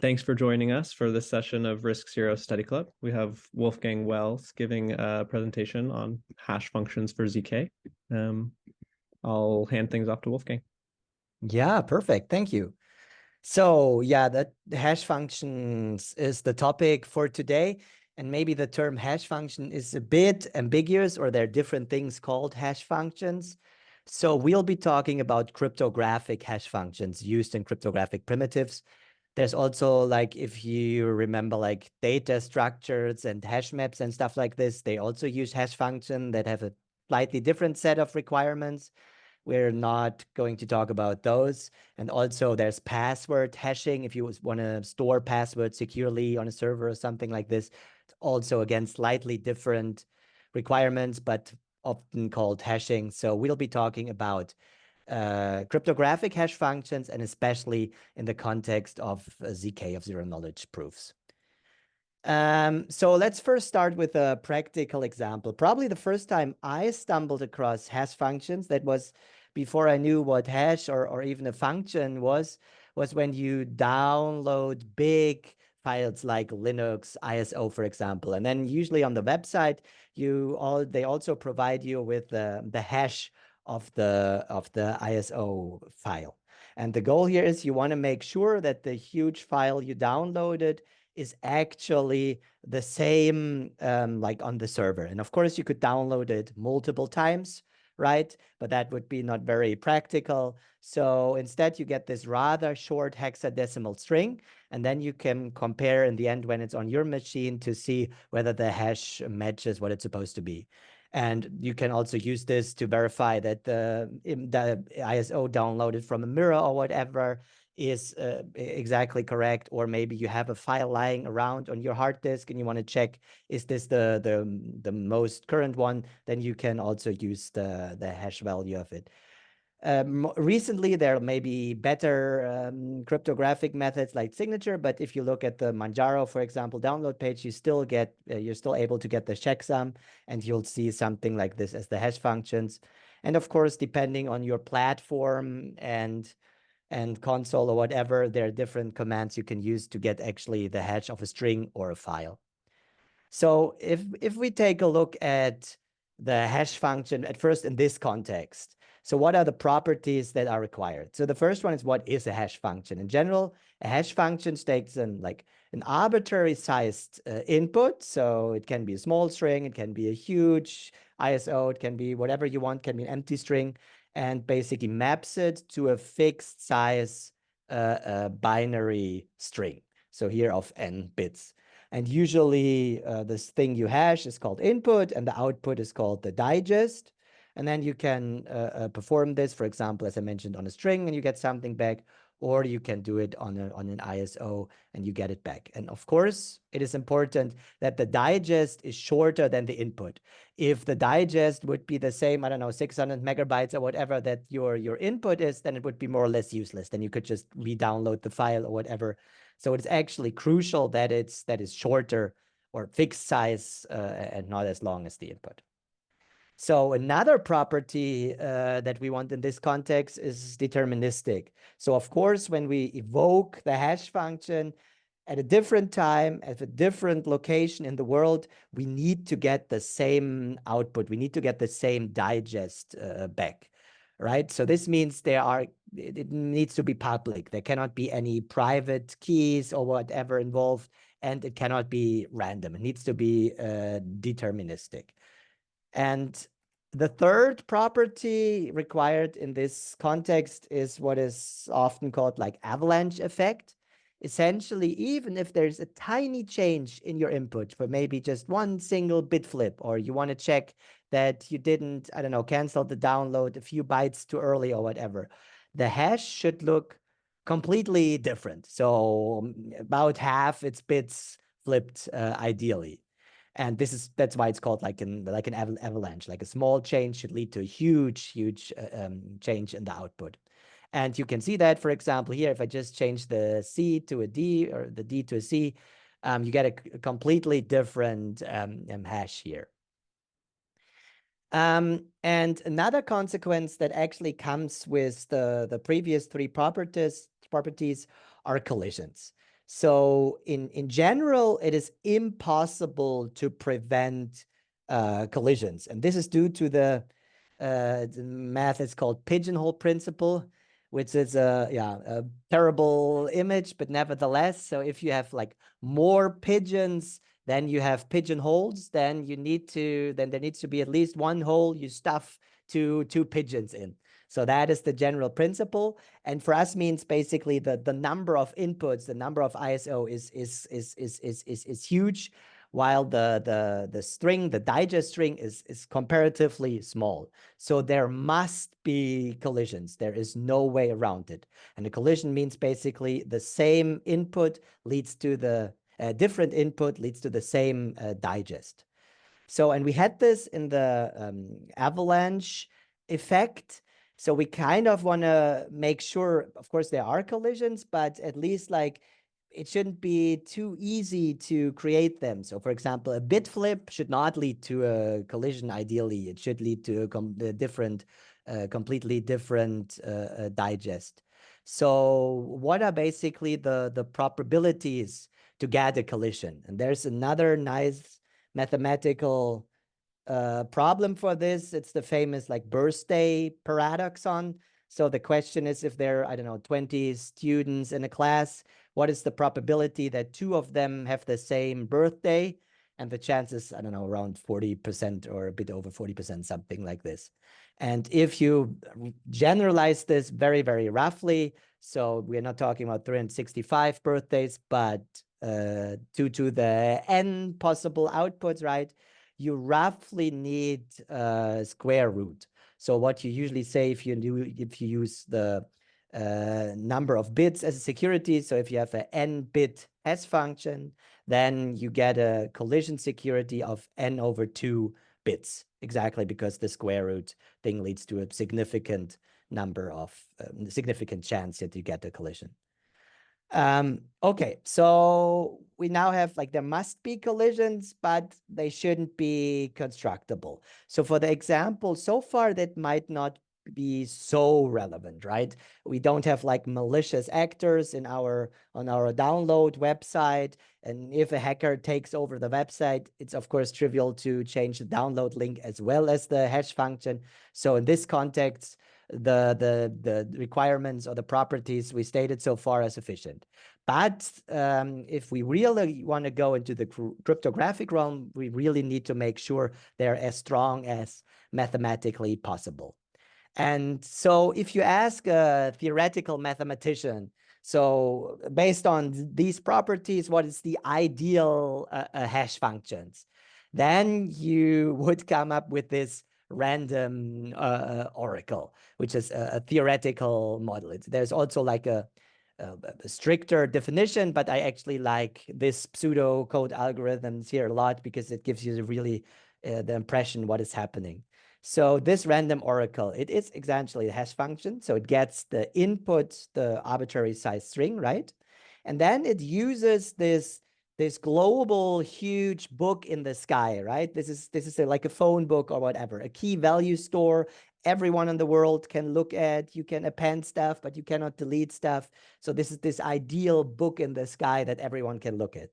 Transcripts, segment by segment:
Thanks for joining us for this session of RISC Zero Study Club. We have Wolfgang Welz giving a presentation on hash functions for ZK. I'll hand things off to Wolfgang. Yeah, perfect. Thank you. So yeah, the hash functions is the topic for today. And maybe the term hash function is a bit ambiguous, or there are different things called hash functions. So we'll be talking about cryptographic hash functions used in cryptographic primitives. There's also, like, if you remember, like data structures and hash maps and stuff like this, they also use hash function that have a slightly different set of requirements. We're not going to talk about those. And also there's password hashing. If you want to store passwords securely on a server or something like this, it's also, again, slightly different requirements, but often called hashing. So we'll be talking about cryptographic hash functions, and especially in the context of ZK, of zero knowledge proofs. So let's first start with a practical example. Probably the first time I stumbled across hash functions, that was before I knew what hash or even a function was when you download big files like Linux, ISO, for example. And then usually on the website, they also provide you with the hash of the ISO file. And the goal here is you want to make sure that the huge file you downloaded is actually the same like on the server. And of course, you could download it multiple times, right? But that would be not very practical. So instead, you get this rather short hexadecimal string, and then you can compare in the end when it's on your machine to see whether the hash matches what it's supposed to be. And you can also use this to verify that the ISO downloaded from a mirror or whatever is exactly correct. Or maybe you have a file lying around on your hard disk and you want to check, is this the most current one? Then you can also use the hash value of it. Recently, there may be better cryptographic methods like signature, but if you look at the Manjaro, for example, download page, you still get you're still able to get the checksum, and you'll see something like this as the hash functions. And of course, depending on your platform and console or whatever, there are different commands you can use to get actually the hash of a string or a file. So if we take a look at the hash function at first in this context, so what are the properties that are required? So the first one is, what is a hash function? In general, a hash function takes an arbitrary sized input. So it can be a small string, it can be a huge ISO, it can be whatever you want, can be an empty string, and basically maps it to a fixed size binary string. So here of n bits. And usually this thing you hash is called input, and the output is called the digest. And then you can perform this, for example, as I mentioned, on a string, and you get something back, or you can do it on an ISO and you get it back. And of course, it is important that the digest is shorter than the input. If the digest would be the same, I don't know, 600 megabytes or whatever that your input is, then it would be more or less useless. Then you could just re-download the file or whatever. So it's actually crucial that it's shorter or fixed size and not as long as the input. So another property that we want in this context is deterministic. So of course, when we evoke the hash function at a different time, at a different location in the world, we need to get the same output. We need to get the same digest back, right? So this means it needs to be public. There cannot be any private keys or whatever involved, and it cannot be random. It needs to be deterministic. And the third property required in this context is what is often called like avalanche effect. Essentially, even if there's a tiny change in your input for maybe just one single bit flip, or you want to check that you didn't, I don't know, cancel the download a few bytes too early or whatever, the hash should look completely different. So about half its bits flipped ideally. And that's why it's called like an avalanche. Like a small change should lead to a huge change in the output. And you can see that, for example, here, if I just change the C to a D or the D to a C, you get a completely different hash here. And another consequence that actually comes with the previous three properties are collisions. So in general, it is impossible to prevent collisions. And this is due to the math is called pigeonhole principle, which is a terrible image, but nevertheless. So if you have like more pigeons than you have pigeonholes, then there needs to be at least one hole you stuff two pigeons in. So that is the general principle. And for us means basically the number of inputs, the number of ISO is huge, while the string, the digest string is comparatively small. So there must be collisions. There is no way around it. And a collision means basically the same input leads to the different input leads to the same digest. So, and we had this in the avalanche effect. So we kind of want to make sure, of course, there are collisions, but at least like it shouldn't be too easy to create them. So for example, a bit flip should not lead to a collision. Ideally, it should lead to a different, completely different digest. So what are basically the probabilities to get a collision? And there's another nice mathematical problem for this. It's the famous like birthday paradoxon. So the question is, if there are, I don't know, 20 students in a class, what is the probability that 2 of them have the same birthday? And the chances, I don't know, around 40% or a bit over 40%, something like this. And if you generalize this very, very roughly, so we're not talking about 365 birthdays, but 2 to the n possible outputs, right? You roughly need square root. So what you usually say if you use the number of bits as a security, so if you have an n-bit hash function, then you get a collision security of n over 2 bits, exactly because the square root thing leads to a significant number of significant chance that you get a collision. Okay, so we now have like there must be collisions, but they shouldn't be constructible. So for the example, so far that might not be so relevant, right? We don't have like malicious actors on our download website. And if a hacker takes over the website, it's of course trivial to change the download link as well as the hash function. So in this context, the requirements or the properties we stated so far are sufficient. But if we really want to go into the cryptographic realm, we really need to make sure they're as strong as mathematically possible. And so if you ask a theoretical mathematician, so based on these properties, what is the ideal hash functions? Then you would come up with this random oracle, which is a theoretical model. There's also like a stricter definition, but I actually like this pseudocode algorithms here a lot because it gives you really the impression what is happening. So this random oracle, it is essentially a hash function. So it gets the input, the arbitrary size string, right? And then it uses this global huge book in the sky, right? This is like a phone book or whatever, a key value store. Everyone in the world can look at. You can append stuff, but you cannot delete stuff. So this is this ideal book in the sky that everyone can look at.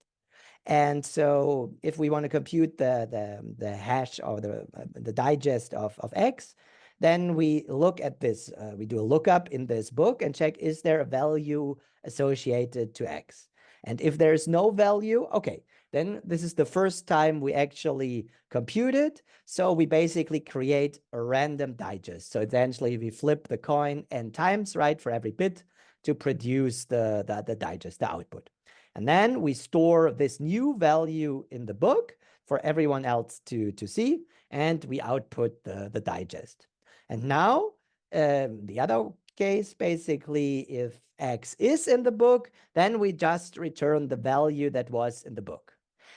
And so if we want to compute the hash or the digest of X, then we look at this, we do a lookup in this book and check, is there a value associated to X? And if there's no value, okay, then this is the first time we actually compute it. So we basically create a random digest. So essentially we flip the coin n times, right, for every bit to produce the digest, the output. And then we store this new value in the book for everyone else to see, and we output the digest. And now the other case, basically, if X is in the book, then we just return the value that was in the book.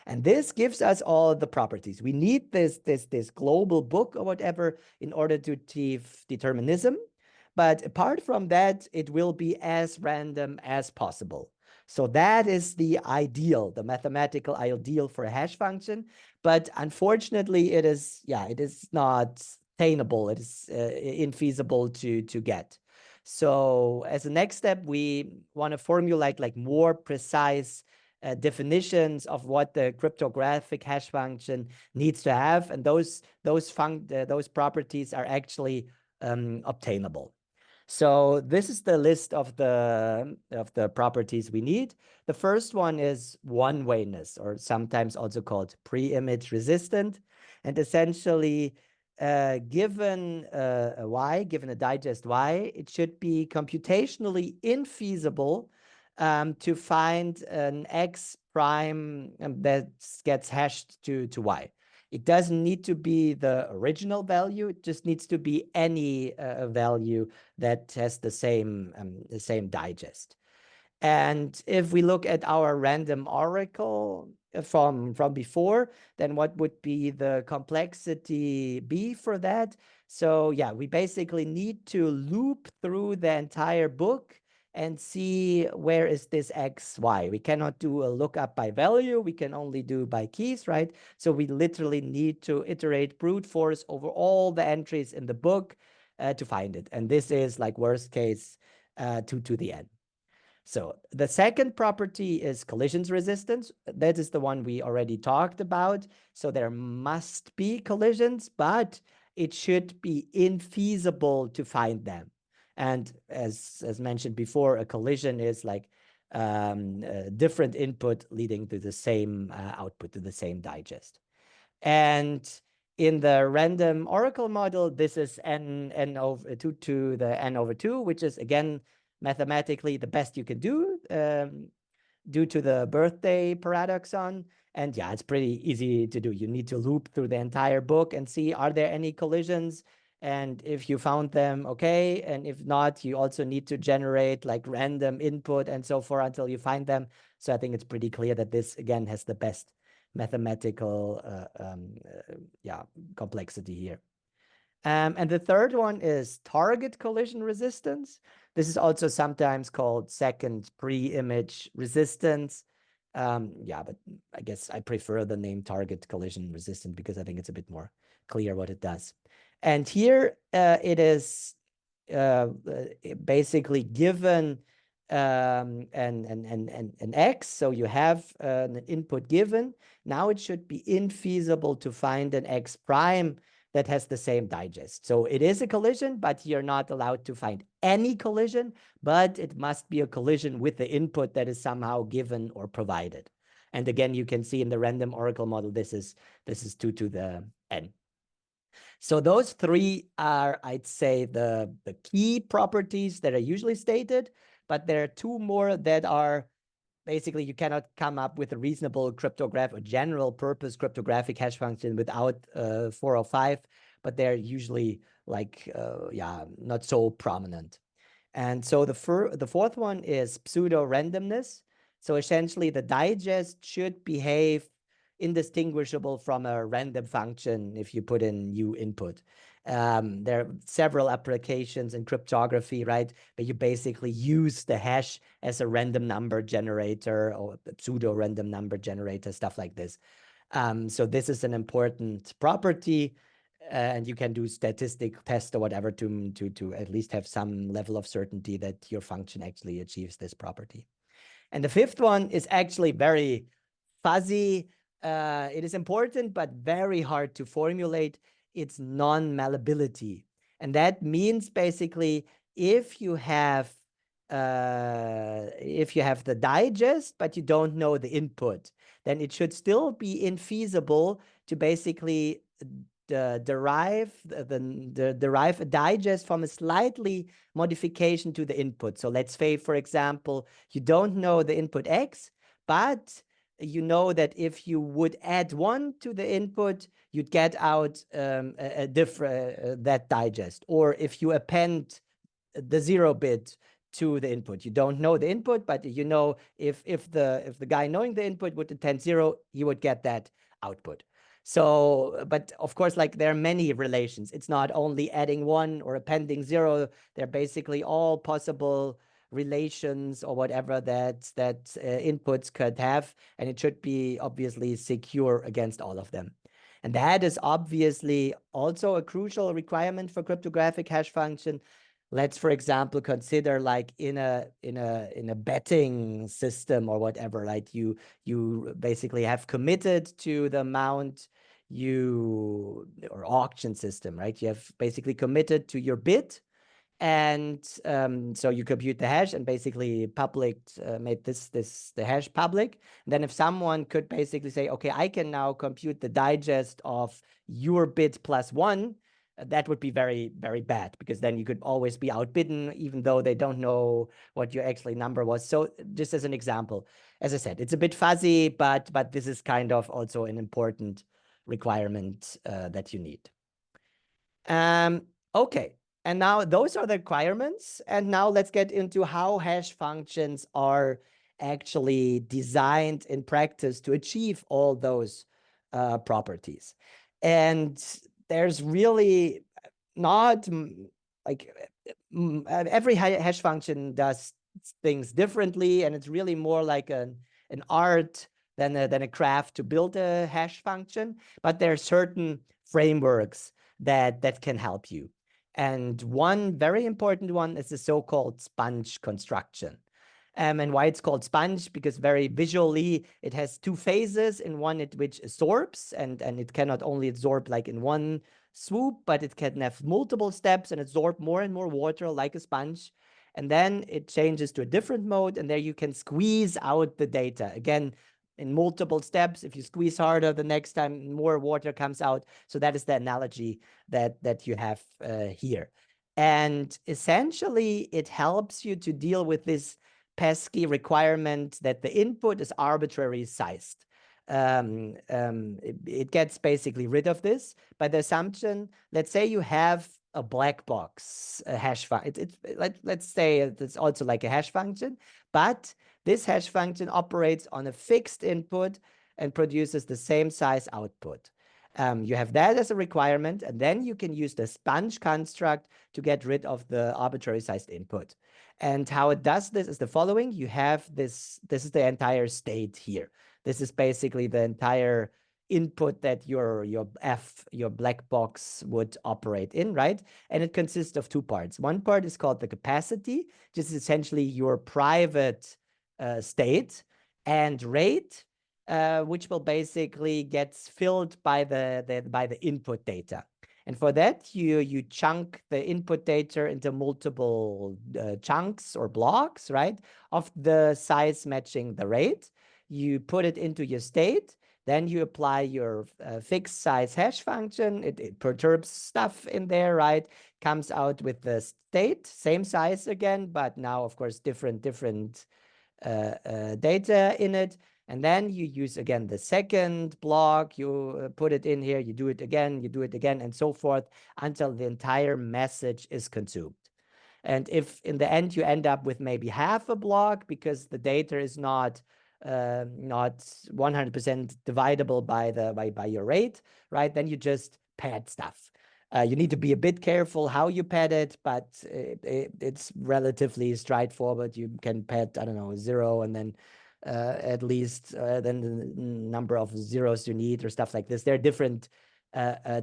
And this gives us all the properties. We need this global book or whatever in order to achieve determinism. But apart from that, it will be as random as possible. So that is the ideal, the mathematical ideal for a hash function. But unfortunately, it is not attainable. It is infeasible to get. So as a next step, we want to formulate like more precise definitions of what the cryptographic hash function needs to have, and those properties are actually obtainable. So this is the list of the properties we need. The first one is one-wayness, or sometimes also called pre-image resistant, and essentially given a y, given a digest y, it should be computationally infeasible to find an x prime that gets hashed to y. It doesn't need to be the original value. It just needs to be any value that has the same digest. And if we look at our random oracle from before, then what would be the complexity be for that? So yeah, we basically need to loop through the entire book and see where is this x, y. We cannot do a lookup by value. We can only do by keys, right? So we literally need to iterate brute force over all the entries in the book to find it. And this is like worst case 2 to the n. So the second property is collisions resistance. That is the one we already talked about. So there must be collisions, but it should be infeasible to find them. And as mentioned before, a collision is like a different input leading to the same output, to the same digest. And in the random oracle model, this is n over 2 to the n over 2, which is again mathematically the best you can do due to the birthday paradoxon. And yeah, it's pretty easy to do. You need to loop through the entire book and see, are there any collisions? And if you found them, okay. And if not, you also need to generate like random input and so forth until you find them. So I think it's pretty clear that this, again, has the best mathematical complexity here. And the third one is target collision resistance. This is also sometimes called second pre-image resistance. But I guess I prefer the name target collision resistant because I think it's a bit more clear what it does. And here it is basically given an x, so you have an input given. Now it should be infeasible to find an x prime that has the same digest. So it is a collision, but you're not allowed to find any collision, but it must be a collision with the input that is somehow given or provided. And again, you can see in the random oracle model, this is 2 to the n. So those three are, I'd say, the key properties that are usually stated, but there are two more that are basically you cannot come up with a reasonable cryptographic or general purpose cryptographic hash function without 4 or 5, but they're usually like, not so prominent. And so the fourth one is pseudo randomness. So essentially the digest should behave indistinguishable from a random function if you put in new input. There are several applications in cryptography, right? But you basically use the hash as a random number generator or a pseudo random number generator, stuff like this. So this is an important property, and you can do statistic test or whatever to at least have some level of certainty that your function actually achieves this property. And the fifth one is actually very fuzzy. It is important, but very hard to formulate. It's non-malleability. And that means basically if you have the digest, but you don't know the input, then it should still be infeasible to basically derive a digest from a slightly modification to the input. So let's say, for example, you don't know the input x, but you know that if you would add 1 to the input, you'd get out a different that digest. Or if you append the 0 bit to the input, you don't know the input, but you know if the guy knowing the input would attend 0, he would get that output. So, but of course, like there are many relations. It's not only adding 1 or appending 0. They're basically all possible relations or whatever that inputs could have, and it should be obviously secure against all of them. And that is obviously also a crucial requirement for cryptographic hash function. let's, for example, consider like in a betting system or whatever, like you basically have committed to the amount or auction system, right? You have basically committed to your bid. And so you compute the hash and basically made the hash public. And then if someone could basically say, okay, I can now compute the digest of your bid plus one, that would be very, very bad, because then you could always be outbidden, even though they don't know what your actually number was. So just as an example, as I said, it's a bit fuzzy, but this is kind of also an important requirement that you need. Okay. And now those are the requirements. And now let's get into how hash functions are actually designed in practice to achieve all those properties. And there's really not like every hash function does things differently, and it's really more like an art than a craft to build a hash function. But there are certain frameworks that can help you. And one very important one is the so-called sponge construction. And why it's called sponge? Because very visually, it has two phases. In one, which absorbs, and it cannot only absorb like in one swoop, but it can have multiple steps and absorb more and more water like a sponge. And then it changes to a different mode, and there you can squeeze out the data. Again, in multiple steps. If you squeeze harder, the next time more water comes out. So that is the analogy that you have here. And essentially, it helps you to deal with this pesky requirement that the input is arbitrarily sized. It gets basically rid of this by the assumption, let's say you have a black box, a hash function. Let's say it's also like a hash function, but this hash function operates on a fixed input and produces the same size output. You have that as a requirement, and then you can use the sponge construct to get rid of the arbitrary sized input. And how it does this is the following. You have this is the entire state here. This is basically the entire input that your black box would operate in, right? And it consists of two parts. One part is called the capacity, which is essentially your private state, and rate, which will basically gets filled by the input data. And for that, you chunk the input data into multiple chunks or blocks, right, of the size matching the rate. You put it into your state. Then you apply your fixed size hash function. It perturbs stuff in there, right? Comes out with the state, same size again, but now, of course, different data in it. And then you use, again, the second block. You put it in here. You do it again. You do it again, and so forth until the entire message is consumed. And if in the end you end up with maybe half a block because the data is not 100% dividable by your rate, right? Then you just pad stuff. You need to be a bit careful how you pad it, but it's relatively straightforward. You can pad, I don't know, 0, and then at least then the number of zeros you need or stuff like this. There are different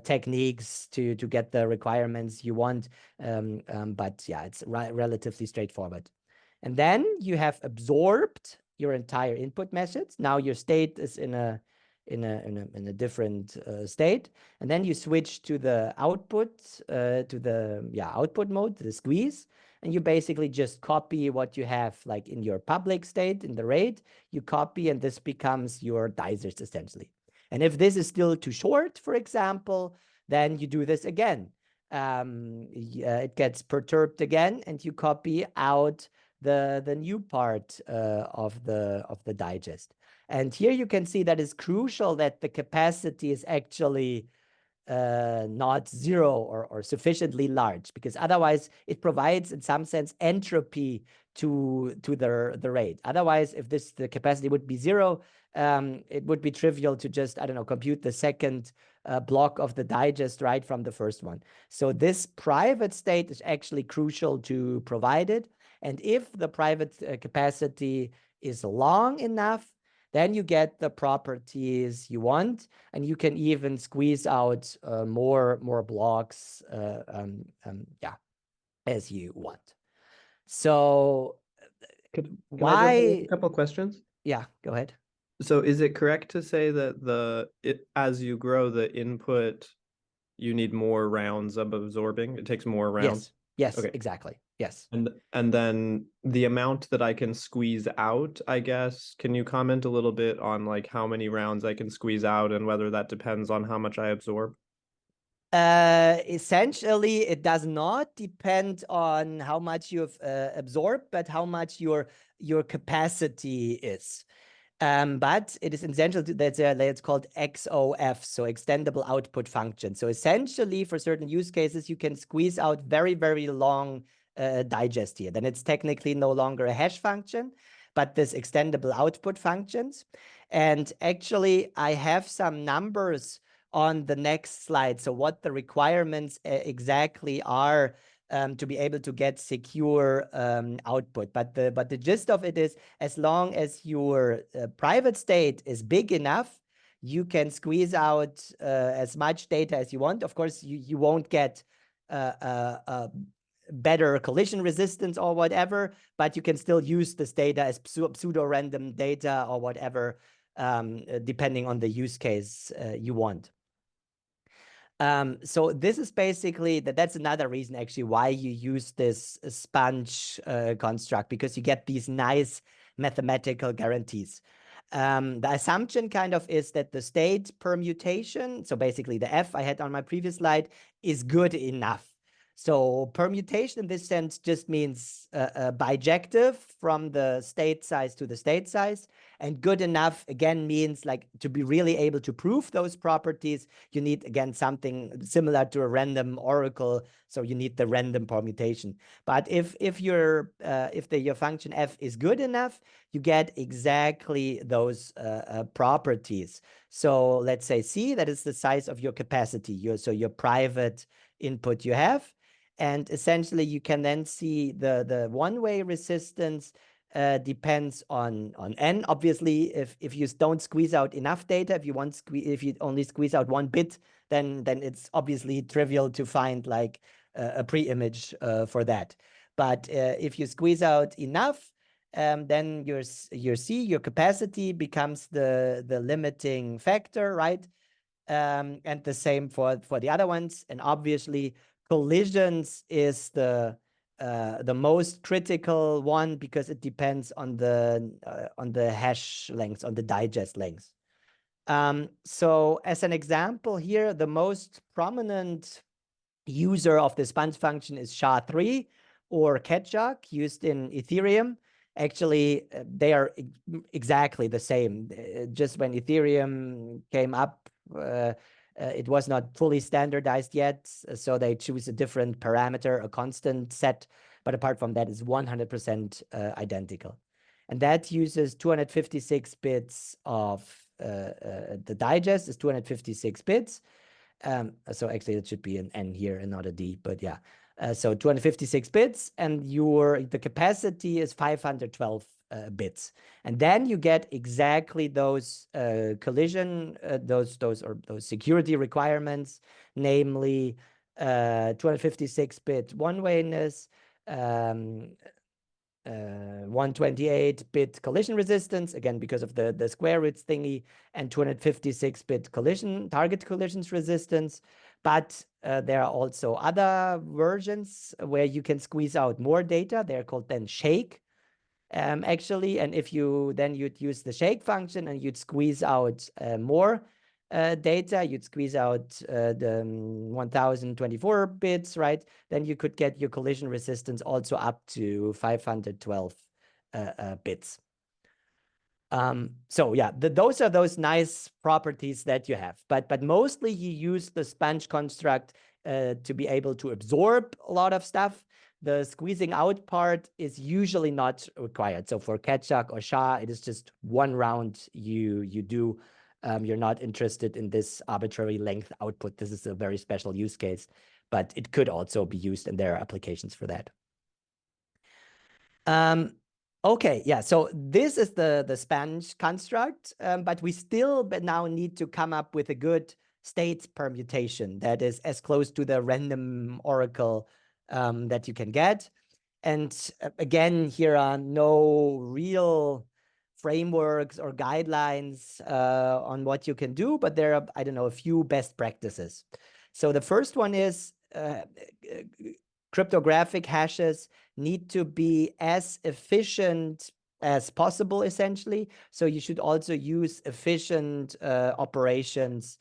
techniques to get the requirements you want, but yeah, it's relatively straightforward. And then you have absorbed your entire input message. Now your state is in a different state, and then you switch to the output output mode, the squeeze, and you basically just copy what you have like in your public state in the rate. You copy, and this becomes your digest essentially. And if this is still too short, for example, then you do this again. It gets perturbed again, and you copy out the new part of the digest. And here you can see that it's crucial that the capacity is actually not 0 or sufficiently large, because otherwise it provides in some sense entropy to the rate. Otherwise, if the capacity would be 0, it would be trivial to just, I don't know, compute the second block of the digest right from the first one. So this private state is actually crucial to provide it. And if the private capacity is long enough, then you get the properties you want, and you can even squeeze out more blocks. Yeah. as you want. So Can I jump in why? with a couple questions? Yeah, go ahead. So is it correct to say that as you grow the input, you need more rounds of absorbing? It takes more rounds? Yes, Okay. exactly. Yes. And then the amount that I can squeeze out, I guess, can you comment a little bit on like how many rounds I can squeeze out and whether that depends on how much I absorb? Essentially, it does not depend on how much you've absorbed, but how much your capacity is. But it is essential that it's called XOF, so extendable output function. So essentially, for certain use cases, you can squeeze out very, very long digest here. Then it's technically no longer a hash function, but this extendable output functions. And actually, I have some numbers on the next slide. So what the requirements exactly are to be able to get secure output. But the gist of it is, as long as your private state is big enough, you can squeeze out as much data as you want. Of course, you won't get better collision resistance or whatever, but you can still use this data as pseudo-random data or whatever, depending on the use case you want. So this is basically that's another reason actually why you use this sponge construct, because you get these nice mathematical guarantees. The assumption kind of is that the state permutation, so basically the F I had on my previous slide, is good enough. So permutation in this sense just means bijective from the state size to the state size. And good enough, again, means like to be really able to prove those properties, you need, again, something similar to a random oracle. So you need the random permutation. But if your function f is good enough, you get exactly those properties. So let's say C, that is the size of your capacity, your private input you have. And essentially, you can then see the one-way resistance depends on n. Obviously, if you don't squeeze out enough data, if you only squeeze out 1 bit, then it's obviously trivial to find like a pre-image for that. But if you squeeze out enough, then your C, your capacity, becomes the limiting factor, right? And the same for the other ones. And obviously, collisions is the most critical one, because it depends on the hash length, on the digest length. So as an example here, the most prominent user of the sponge function is SHA-3 or Ketchuk, used in Ethereum. Actually, they are exactly the same. Just when Ethereum came up, it was not fully standardized yet, so they choose a different parameter, a constant set. But apart from that, it's 100% identical. And that uses 256 bits of the digest is 256 bits. So actually, it should be an N here and not a D, but yeah. So 256 bits, and the capacity is 512 bits. And then you get exactly those collision, those security requirements, namely 256-bit one-wayness, 128-bit collision resistance, again, because of the square roots thingy, and 256-bit target collisions resistance. But there are also other versions where you can squeeze out more data. They're called then shake, actually. And if you'd use the shake function and you'd squeeze out more data, you'd squeeze out the 1024 bits, right? Then you could get your collision resistance also up to 512 bits. So yeah, those are those nice properties that you have. But mostly you use the sponge construct to be able to absorb a lot of stuff. The squeezing out part is usually not required. So for Ketchuk or SHA, it is just one round you do. You're not interested in this arbitrary length output. This is a very special use case, but it could also be used, and there are applications for that. Okay, yeah, so this is the sponge construct, but we still now need to come up with a good state permutation that is as close to the random oracle that you can get. And again, here are no real frameworks or guidelines on what you can do, but there are, I don't know, a few best practices. So the first one is cryptographic hashes need to be as efficient as possible, essentially. So you should also use efficient operations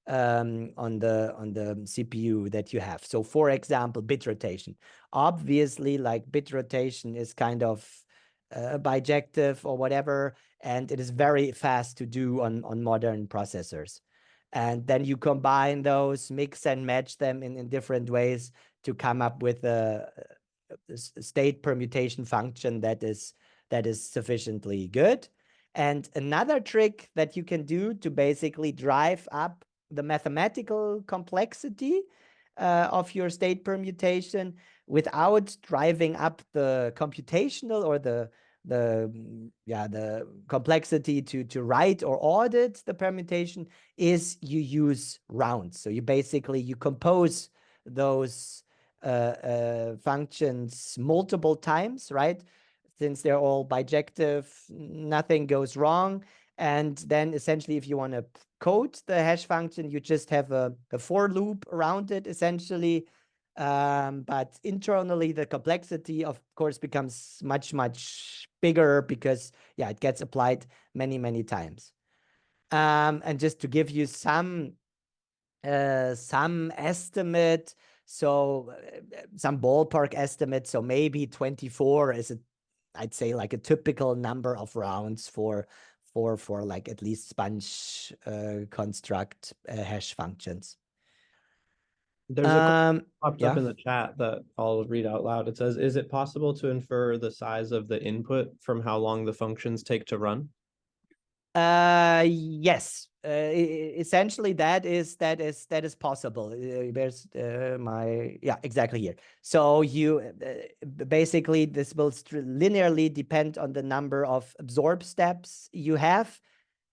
on the CPU that you have. So for example, bit rotation. Obviously, like bit rotation is kind of bijective or whatever, and it is very fast to do on modern processors. And then you combine those, mix and match them in different ways to come up with a state permutation function that is sufficiently good. And another trick that you can do to basically drive up the mathematical complexity of your state permutation without driving up the computational or the complexity to write or audit the permutation is you use rounds. So you basically you compose those functions multiple times, right? Since they're all bijective, nothing goes wrong. And then essentially, if you want to code the hash function, you just have a for loop around it, essentially. But internally, the complexity, of course, becomes much, much bigger because, yeah, it gets applied many, many times. And just to give you some estimate, so some ballpark estimate, so maybe 24 is I'd say like a typical number of rounds for like at least sponge construct hash functions. There's a question popped yeah. up in the chat that I'll read out loud. It says, is it possible to infer the size of the input from how long the functions take to run? Yes. Essentially, that is possible. There's exactly here. So you basically this will linearly depend on the number of absorb steps you have.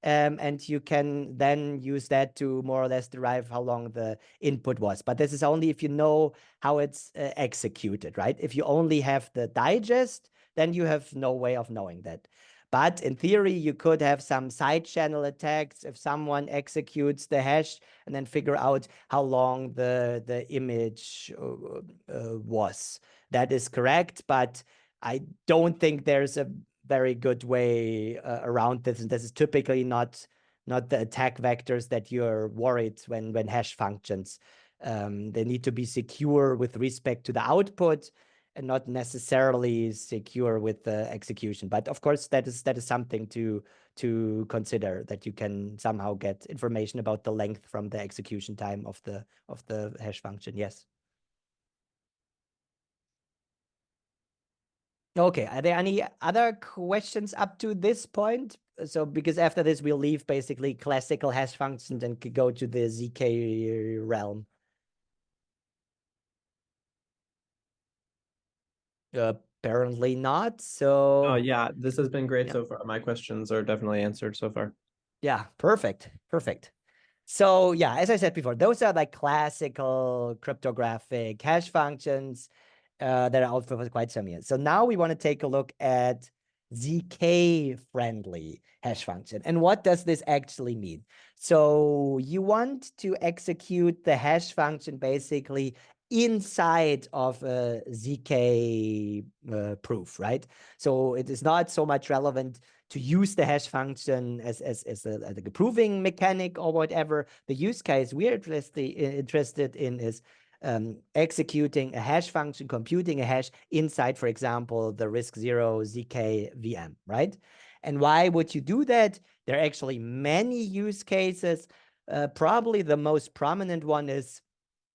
And you can then use that to more or less derive how long the input was. But this is only if you know how it's executed, right? If you only have the digest, then you have no way of knowing that. But in theory, you could have some side channel attacks if someone executes the hash and then figure out how long the image was. That is correct, but I don't think there's a very good way around this. And this is typically not the attack vectors that you're worried when hash functions. They need to be secure with respect to the output and not necessarily secure with the execution. But of course, that is something to consider, that you can somehow get information about the length from the execution time of the hash function. Yes. Okay, are there any other questions up to this point? So, because after this, we'll leave basically classical hash functions and go to the ZK realm. Apparently not. So, oh yeah, this has been great so far. My questions are definitely answered so far. Yeah, perfect. So yeah, as I said before, those are like classical cryptographic hash functions that are out for quite some years. So now we want to take a look at ZK-friendly hash function. And what does this actually mean? So you want to execute the hash function basically inside of a ZK proof, right? So it is not so much relevant to use the hash function as a proving mechanic or whatever. The use case we're interested in is executing a hash function, computing a hash inside, for example, the RISC Zero ZK VM, right? And why would you do that? There are actually many use cases. Probably the most prominent one is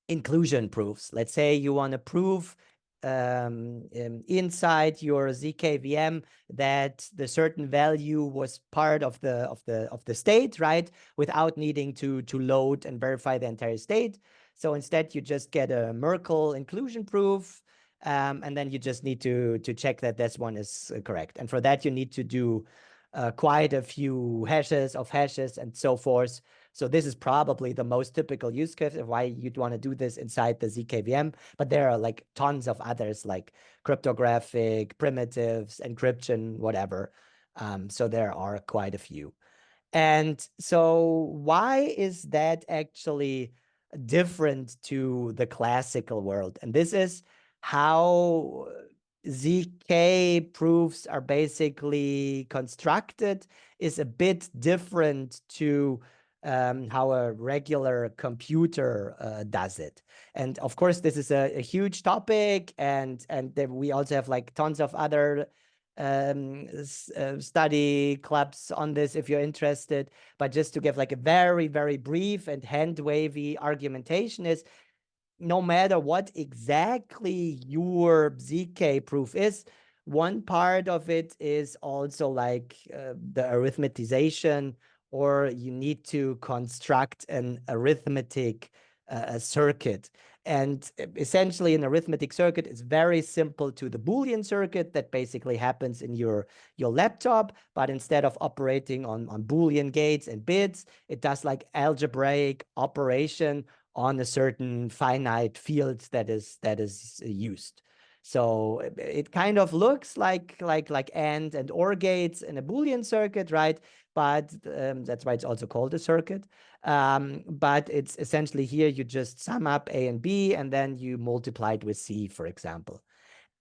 inclusion proofs. Let's say you want to prove inside your ZK VM that the certain value was part of the state, right? Without needing to load and verify the entire state. So instead, you just get a Merkle inclusion proof, and then you just need to check that this one is correct. And for that, you need to do quite a few hashes of hashes and so forth. So this is probably the most typical use case of why you'd want to do this inside the ZKVM. But there are like tons of others like cryptographic, primitives, encryption, whatever. So there are quite a few. And so why is that actually different to the classical world? And this is how ZK proofs are basically constructed, is a bit different to how a regular computer does it. And of course, this is a huge topic, and we also have like tons of other study clubs on this if you're interested. But just to give like a very, very brief and hand-wavy argumentation is, no matter what exactly your ZK proof is, one part of it is also like the arithmetization, or you need to construct an arithmetic circuit. And essentially an arithmetic circuit is very simple to the Boolean circuit that basically happens in your laptop, but instead of operating on Boolean gates and bits, it does like algebraic operation on a certain finite field that is used. So it kind of looks like AND and OR gates in a Boolean circuit, right? But that's why it's also called a circuit. But it's essentially here you just sum up A and B, and then you multiply it with C, for example.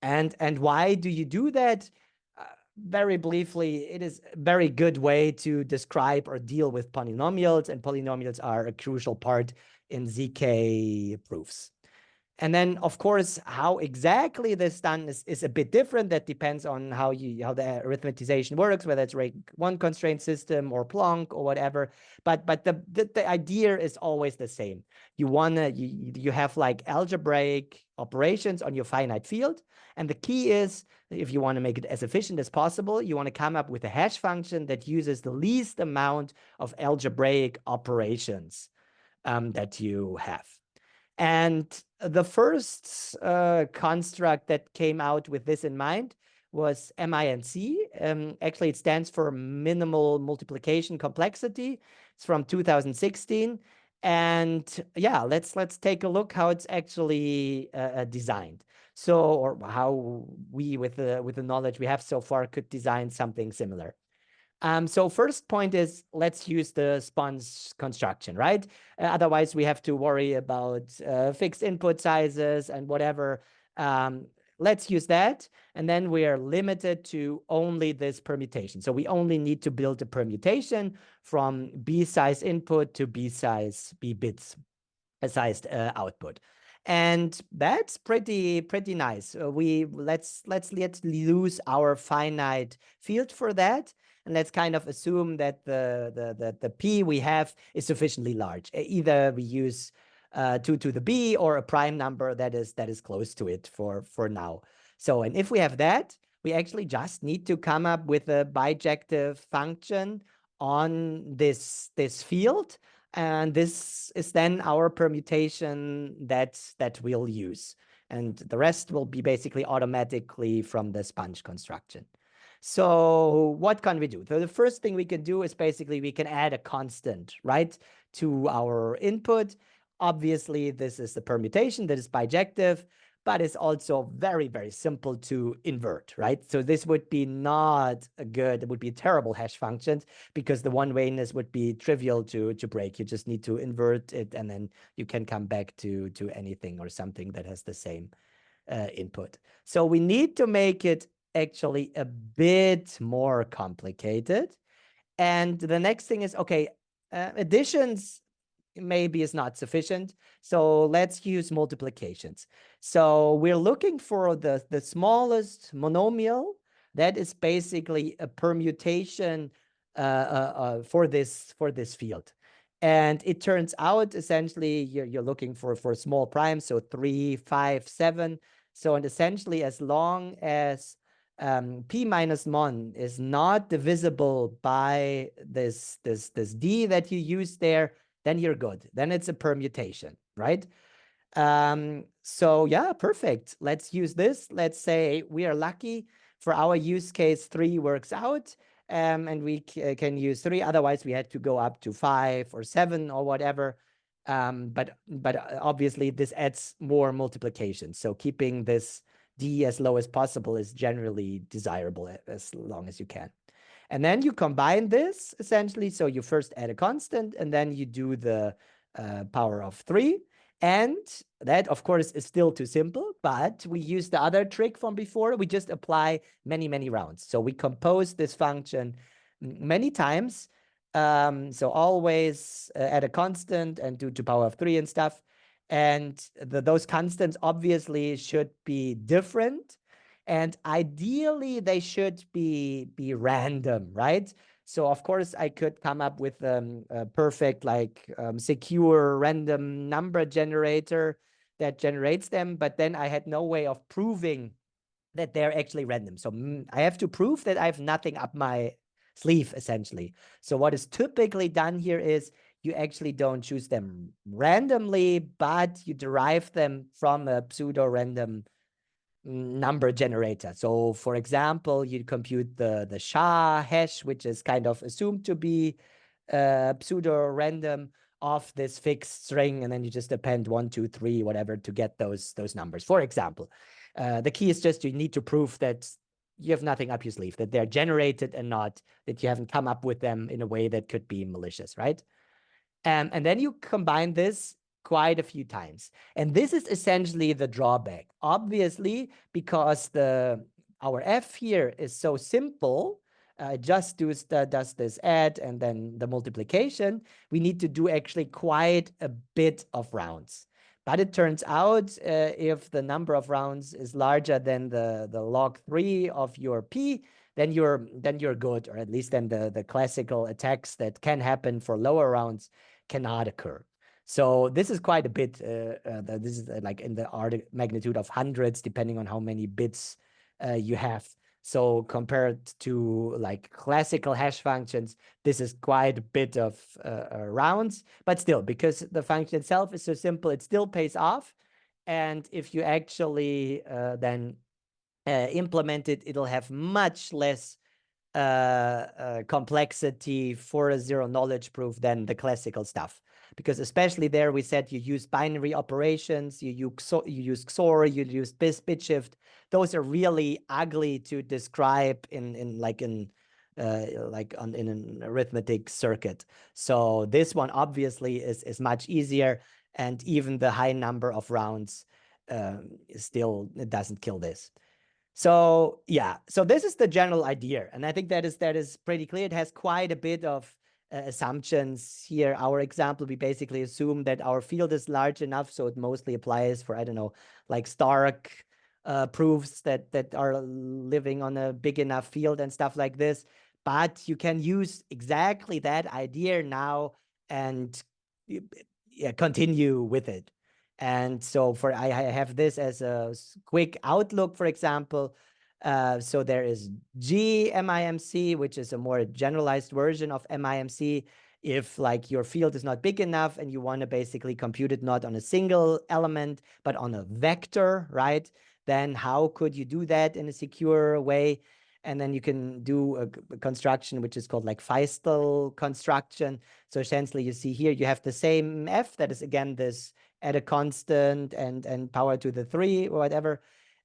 And why do you do that? Very briefly, it is a very good way to describe or deal with polynomials, and polynomials are a crucial part in ZK proofs. And then, of course, how exactly this done is a bit different. That depends on how the arithmetization works, whether it's rank 1 constraint system or Planck or whatever. But the idea is always the same. You have like algebraic operations on your finite field, and the key is, if you want to make it as efficient as possible, you want to come up with a hash function that uses the least amount of algebraic operations that you have. And the first construct that came out with this in mind was MIMC. Actually, it stands for Minimal Multiplication Complexity. It's from 2016. And yeah, let's take a look how it's actually designed. So, or how we, with the knowledge we have so far, could design something similar. So first point is, let's use the sponge construction, right? Otherwise, we have to worry about fixed input sizes and whatever. Let's use that. And then we are limited to only this permutation. So we only need to build a permutation from B size input to B bits sized output. And that's pretty nice. Let's lose our finite field for that. And let's kind of assume that the P we have is sufficiently large. Either we use 2 to the B or a prime number that is close to it for now. So, and if we have that, we actually just need to come up with a bijective function on this field. And this is then our permutation that we'll use. And the rest will be basically automatically from the sponge construction. So what can we do? So the first thing we can do is basically we can add a constant, right, to our input. Obviously, this is the permutation that is bijective, but it's also very, very simple to invert, right? So this would be not a good, it would be a terrible hash function, because the one-wayness would be trivial to break. You just need to invert it, and then you can come back to anything or something that has the same input. So we need to make it actually a bit more complicated. And the next thing is, okay, additions maybe is not sufficient. So let's use multiplications. So we're looking for the smallest monomial that is basically a permutation for this field. And it turns out essentially you're looking for small primes, so 3, 5, 7. So, and essentially as long as P minus mon is not divisible by this D that you use there, then you're good. Then it's a permutation, right? So yeah, perfect. Let's use this. Let's say we are lucky for our use case 3 works out. and we can use 3. Otherwise, we had to go up to 5 or 7 or whatever. But obviously, this adds more multiplication. So keeping this d as low as possible is generally desirable as long as you can. And then you combine this essentially. So you first add a constant, and then you do the power of 3. And that, of course, is still too simple, but we use the other trick from before. We just apply many, many rounds. So we compose this function many times. So always add a constant and do to power of 3 and stuff. And those constants obviously should be different. And ideally, they should be random, right? So of course, I could come up with a perfect, like secure random number generator that generates them, but then I had no way of proving that they're actually random. So I have to prove that I have nothing up my sleeve, essentially. So what is typically done here is you actually don't choose them randomly, but you derive them from a pseudo-random number generator. So for example, you compute the SHA hash, which is kind of assumed to be pseudo-random of this fixed string, and then you just append 1, 2, 3, whatever to get those numbers. For example, the key is just you need to prove that you have nothing up your sleeve, that they're generated and not that you haven't come up with them in a way that could be malicious, right? And then you combine this quite a few times. And this is essentially the drawback. Obviously, because our f here is so simple, just does this add and then the multiplication, we need to do actually quite a bit of rounds. But it turns out if the number of rounds is larger than the log 3 of your p, then you're good, or at least then the classical attacks that can happen for lower rounds cannot occur. So this is quite a bit. This is like in the magnitude of hundreds, depending on how many bits you have. So compared to like classical hash functions, this is quite a bit of rounds, but still, because the function itself is so simple, it still pays off. And if you actually then implement it, it'll have much less complexity for a zero knowledge proof than the classical stuff. Because especially there, we said you use binary operations, you use XOR, you use bit shift. Those are really ugly to describe in an arithmetic circuit. So this one obviously is much easier, and even the high number of rounds still doesn't kill this. So yeah, so this is the general idea, and I think that is pretty clear. It has quite a bit of assumptions here. Our example, we basically assume that our field is large enough, so it mostly applies for, I don't know, like Stark proofs that are living on a big enough field and stuff like this. But you can use exactly that idea now and continue with it. And so I have this as a quick outlook, for example. So there is MiMC, which is a more generalized version of MiMC. If like your field is not big enough and you want to basically compute it not on a single element, but on a vector, right? Then how could you do that in a secure way? And then you can do a construction, which is called like Feistel construction. So essentially you see here, you have the same f, that is again this add a constant and power to the 3 or whatever.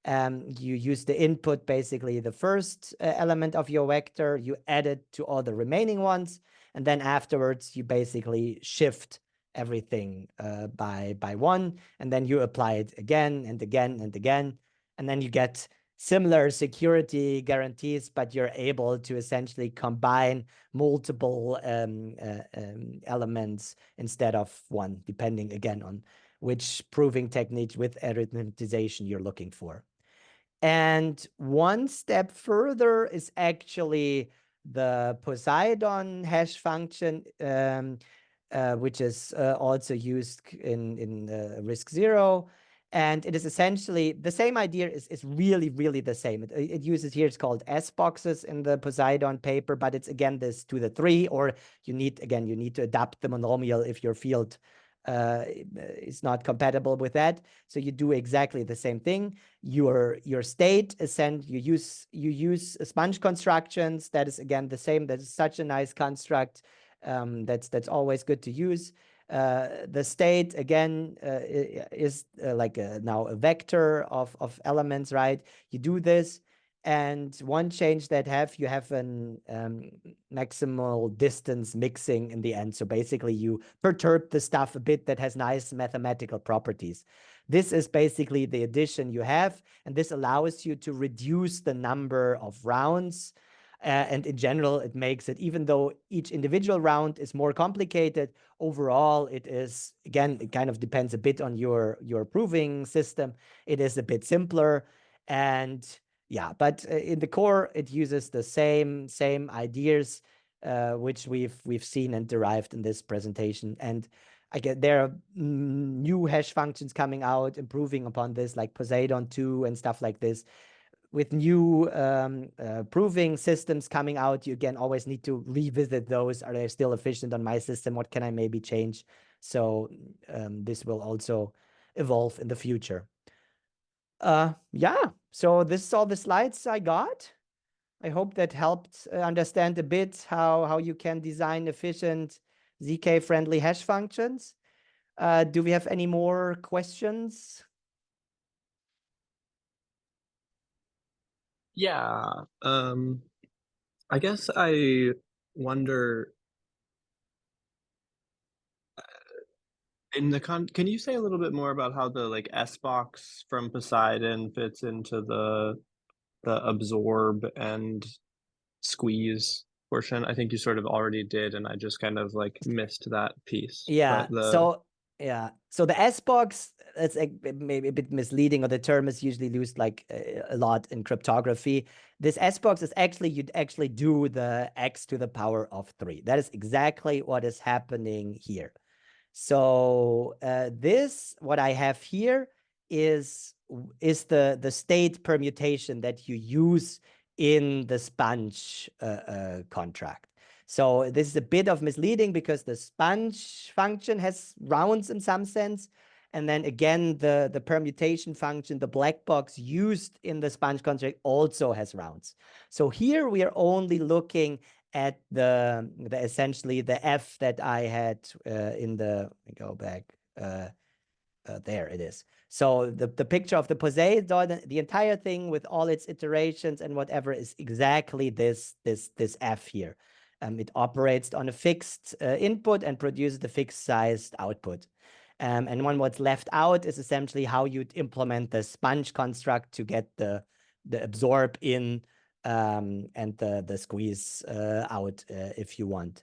You use the input, basically the first element of your vector, you add it to all the remaining ones, and then afterwards you basically shift everything by 1, and then you apply it again and again and again, and then you get similar security guarantees, but you're able to essentially combine multiple elements instead of one, depending again on which proving technique with arithmetization you're looking for. And one step further is actually the Poseidon hash function, which is also used in RISC Zero. And it is essentially the same idea, is really, really the same. It uses here, it's called S boxes in the Poseidon paper, but it's again this to the 3, or you need to adapt the monomial if your field is not compatible with that. So you do exactly the same thing. Your state is sent. You use sponge constructions. That is again the same. That is such a nice construct. That's always good to use. The state again is like now a vector of elements, right? You do this. And one change that you have an maximal distance mixing in the end. So basically you perturb the stuff a bit that has nice mathematical properties. This is basically the addition you have, and this allows you to reduce the number of rounds. And in general, it makes it, even though each individual round is more complicated, overall it is, again, it kind of depends a bit on your proving system. It is a bit simpler. And yeah, but in the core, it uses the same ideas, which we've seen and derived in this presentation. And I get there are new hash functions coming out, improving upon this, like Poseidon 2 and stuff like this. With new proving systems coming out, you again always need to revisit those. Are they still efficient on my system? What can I maybe change? So this will also evolve in the future. Yeah, so this is all the slides I got. I hope that helped understand a bit how you can design efficient ZK-friendly hash functions. Do we have any more questions? Yeah, I guess I wonder, in the can you say a little bit more about how the like S box from Poseidon fits into the absorb and squeeze portion? I think you sort of already did, and I just kind of like missed that piece. Yeah, But so the S box, it's maybe a bit misleading, or the term is usually used like a lot in cryptography. This S box is actually, you'd actually do the x to the power of 3. That is exactly what is happening here. So this, what I have here is the state permutation that you use in the sponge contract. So this is a bit of misleading because the sponge function has rounds in some sense. And then again, the permutation function, the black box used in the sponge contract, also has rounds. So here we are only looking at the essentially the F that I had in the, let me go back, there it is. So the picture of the Poseidon, the entire thing with all its iterations and whatever, is exactly this F here. It operates on a fixed input and produces the fixed sized output. And what's left out is essentially how you'd implement the sponge construct to get the absorb in and the squeeze out if you want.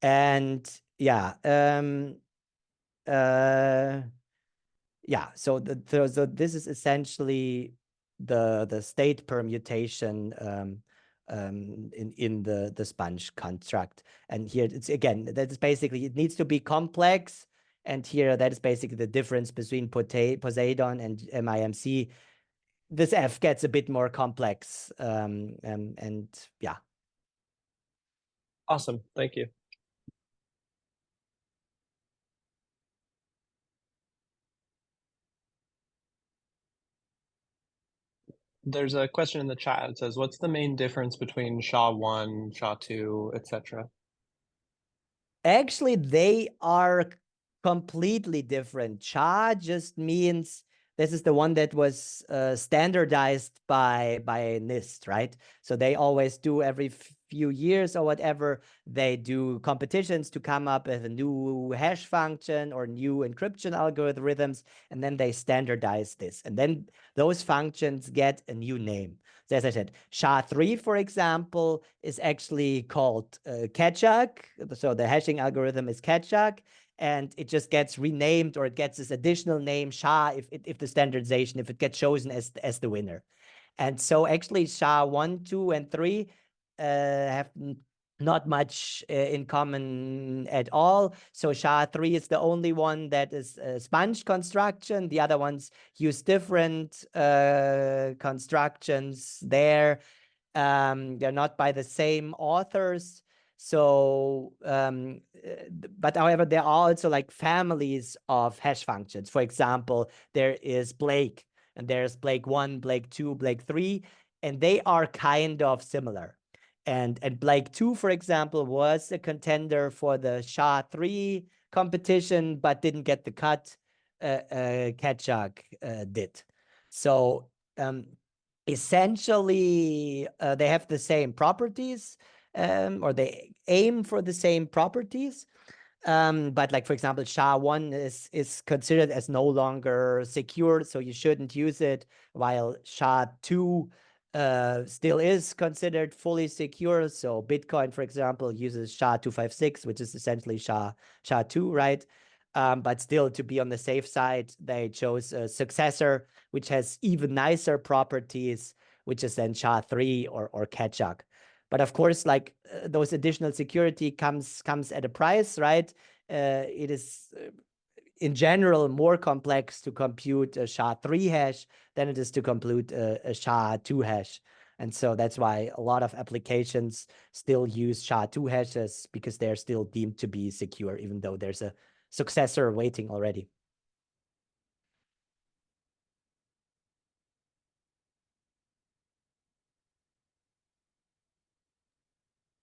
And yeah, yeah. So so this is essentially the state permutation in the sponge construct. And here it's again, that is basically, it needs to be complex. And here that is basically the difference between Poseidon and MiMC. This F gets a bit more complex. And yeah. awesome, thank you. There's a question in the chat. It says, what's the main difference between SHA-1, SHA-2, etc.? Actually, they are completely different. SHA just means this is the one that was standardized by NIST, right? So they always do every few years or whatever, they do competitions to come up with a new hash function or new encryption algorithms, and then they standardize this. And then those functions get a new name. So as I said, SHA-3, for example, is actually called Ketchuk. So the hashing algorithm is Ketchuk, and it just gets renamed, or it gets this additional name, SHA, if the standardization, if it gets chosen as the winner. And so actually SHA-1, 2, and 3 have not much in common at all. So SHA-3 is the only one that is a sponge construction. The other ones use different constructions there. They're not by the same authors. So but however, there are also like families of hash functions. For example, there is Blake, and there's Blake 1, Blake 2, Blake 3, and they are kind of similar. And Blake 2, for example, was a contender for the SHA-3 competition, but didn't get the cut. Ketchuk did. So essentially, they have the same properties, or they aim for the same properties. But like, for example, SHA-1 is considered as no longer secure, so you shouldn't use it, while SHA-2 still is considered fully secure. So Bitcoin, for example, uses SHA-256, which is essentially SHA-2, right? But still, to be on the safe side, they chose a successor, which has even nicer properties, which is then SHA-3 or Ketchuk. But of course, like those additional security comes at a price, right? It is in general more complex to compute a SHA-3 hash than it is to compute a SHA-2 hash. And so that's why a lot of applications still use SHA-2 hashes, because they're still deemed to be secure, even though there's a successor waiting already.